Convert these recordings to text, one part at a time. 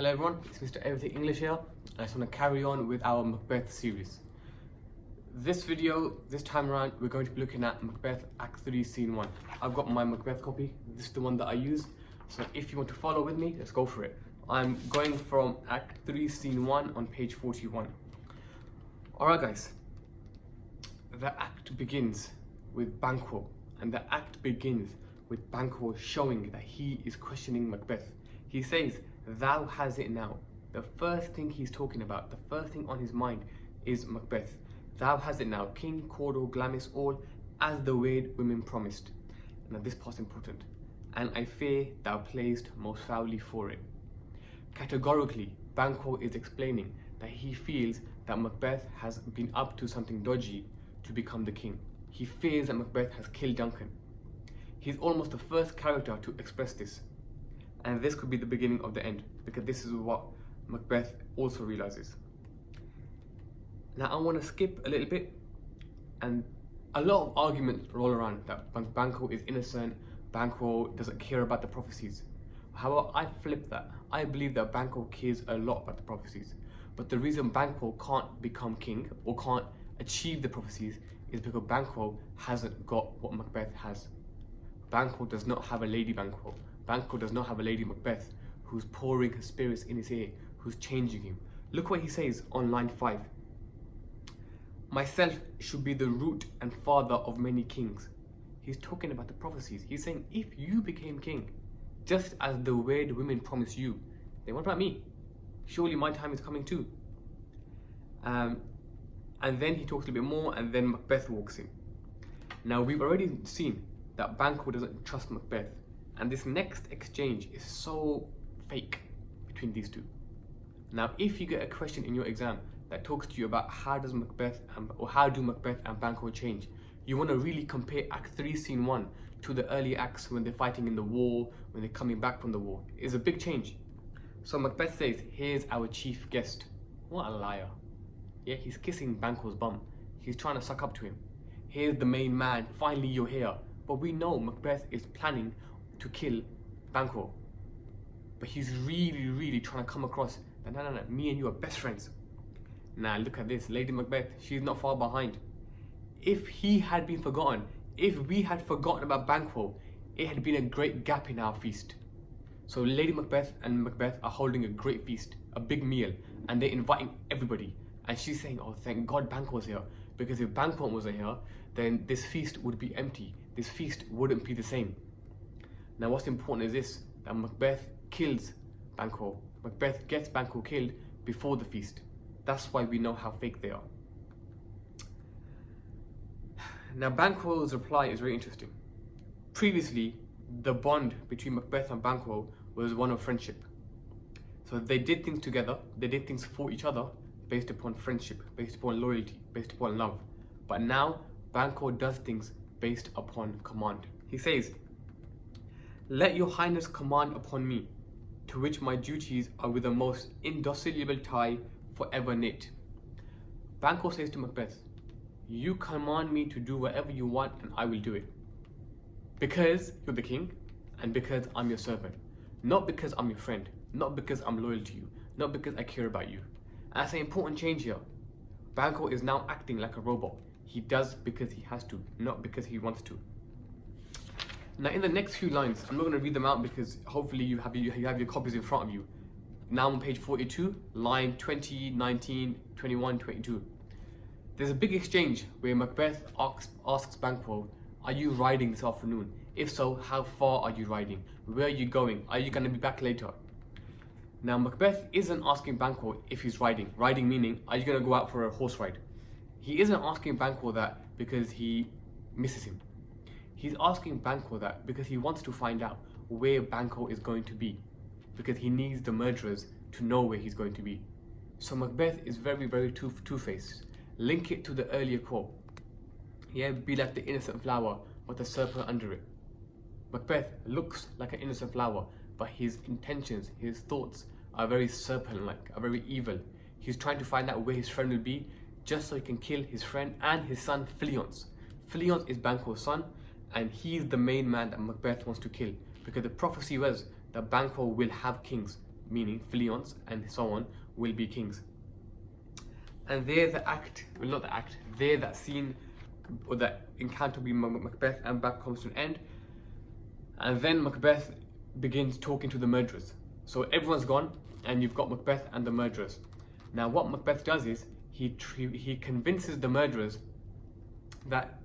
Hello everyone, it's Mr. Eveything English here. I just want to carry on with our Macbeth series. This video, this time around, we're going to be looking at Macbeth Act 3 Scene 1. I've got my Macbeth copy, this is the one that I use. So if you want to follow with me, let's go for it. I'm going from Act 3 Scene 1 on page 41. Alright guys, the act begins with Banquo, and the act begins with Banquo showing that he is questioning Macbeth. He says, "Thou has it now." The first thing he's talking about, the first thing on his mind is Macbeth. Thou has it now, King, Cawdor, Glamis, all, as the weird women promised. Now this part's important. "And I fear thou playest most foully for it." Categorically, Banquo is explaining that he feels that Macbeth has been up to something dodgy to become the king. He fears that Macbeth has killed Duncan. He's almost the first character to express this. And this could be the beginning of the end, because this is what Macbeth also realizes. Now I want to skip a little bit, and a lot of arguments roll around that Banquo is innocent, Banquo doesn't care about the prophecies. However, I flip that. I believe that Banquo cares a lot about the prophecies, but the reason Banquo can't become king or can't achieve the prophecies is because Banquo hasn't got what Macbeth has. Banquo does not have a lady Banquo. Banquo does not have a lady Macbeth who's pouring her spirits in his ear, who's changing him. Look what he says on line 5. "Myself should be the root and father of many kings." He's talking about the prophecies. He's saying, if you became king, just as the weird women promised you, then what about me? Surely my time is coming too. And then he talks a little bit more, and then Macbeth walks in. Now we've already seen that Banquo doesn't trust Macbeth. And this next exchange is so fake between these two. Now, if you get a question in your exam that talks to you about how do Macbeth and Banquo change, you want to really compare Act 3 Scene 1 to the early acts when they're fighting in the war, when they're coming back from the war. It's a big change. So Macbeth says, "Here's our chief guest." What a liar. Yeah, he's kissing Banquo's bum. He's trying to suck up to him. "Here's the main man, finally you're here." But we know Macbeth is planning to kill Banquo, but he's really trying to come across that no, me and you are best friends. Now look at this, Lady Macbeth, she's not far behind. If he had been forgotten, if we had forgotten about Banquo, it had been a great gap in our feast. So Lady Macbeth and Macbeth are holding a great feast, a big meal, and they're inviting everybody, and she's saying, "Oh, thank God Banquo's here, because if Banquo wasn't here, then this feast would be empty, this feast wouldn't be the same." Now what's important is this, that Macbeth kills Banquo. Macbeth gets Banquo killed before the feast. That's why we know how fake they are. Now Banquo's reply is very interesting. Previously, the bond between Macbeth and Banquo was one of friendship. So they did things together, they did things for each other based upon friendship, based upon loyalty, based upon love. But now, Banquo does things based upon command. He says, "Let your highness command upon me, to which my duties are with the most indissoluble tie forever knit." Banquo says to Macbeth, "You command me to do whatever you want and I will do it. Because you're the king and because I'm your servant. Not because I'm your friend, not because I'm loyal to you, not because I care about you." And that's an important change here. Banquo is now acting like a robot. He does because he has to, not because he wants to. Now in the next few lines, I'm not going to read them out because hopefully you have your copies in front of you. Now on page 42, line 20, 19, 21, 22. There's a big exchange where Macbeth asks Banquo, "Are you riding this afternoon? If so, how far are you riding? Where are you going? Are you going to be back later?" Now Macbeth isn't asking Banquo if he's riding. Riding meaning, are you going to go out for a horse ride? He isn't asking Banquo that because he misses him. He's asking Banquo that because he wants to find out where Banquo is going to be, because he needs the murderers to know where he's going to be. So Macbeth is very two-faced. Link it to the earlier quote. Yeah, be like the innocent flower with a serpent under it. Macbeth looks like an innocent flower, but his intentions, his thoughts are very serpent-like, are very evil. He's trying to find out where his friend will be, just so he can kill his friend and his son Fleance. Fleance is Banquo's son, and he's the main man that Macbeth wants to kill, because the prophecy was that Banquo will have kings. meaning Phleons and so on, will be kings. And there the act, well not the act, there that scene or that encounter between Macbeth and Banquo comes to an end. And then Macbeth begins talking to the murderers. So everyone's gone and you've got Macbeth and the murderers. Now what Macbeth does is he convinces the murderers that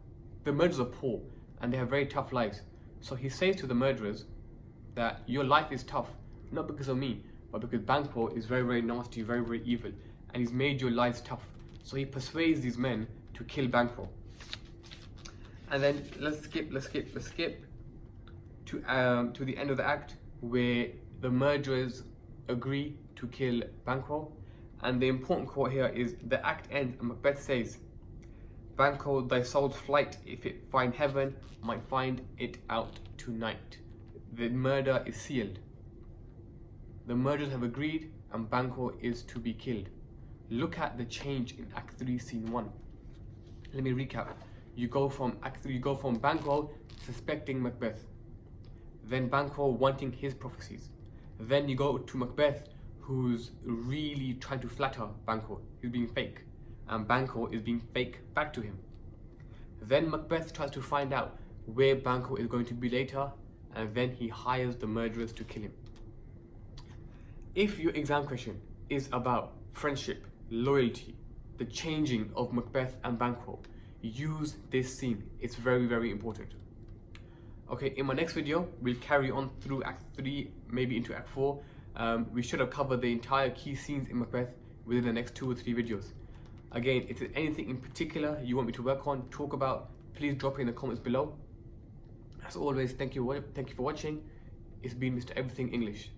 the murderers are poor and they have very tough lives. So he says to the murderers that your life is tough, not because of me, but because Banquo is very, very nasty, very, very evil, and he's made your lives tough. So he persuades these men to kill Banquo. And then let's skip to the end of the act, where the murderers agree to kill Banquo. And the important quote here is the act ends and Macbeth says, Banquo, thy soul's flight, if it find heaven, might find it out tonight. The murder is sealed. The murderers have agreed and Banquo is to be killed. Look at the change in Act 3, Scene 1. Let me recap. You go from Act 3, you go from Banquo suspecting Macbeth, then Banquo wanting his prophecies. Then you go to Macbeth, who's really trying to flatter Banquo. He's being fake, and Banquo is being fake back to him. Then Macbeth tries to find out where Banquo is going to be later, and then he hires the murderers to kill him. If your exam question is about friendship, loyalty, the changing of Macbeth and Banquo, use this scene. It's very, very important. Okay, in my next video, we'll carry on through Act 3, maybe into Act 4. We should have covered the entire key scenes in Macbeth within the next 2 or 3 videos. Again, if there's anything in particular you want me to work on, talk about, please drop it in the comments below. As always, thank you for watching. It's been Mr. Eveything English.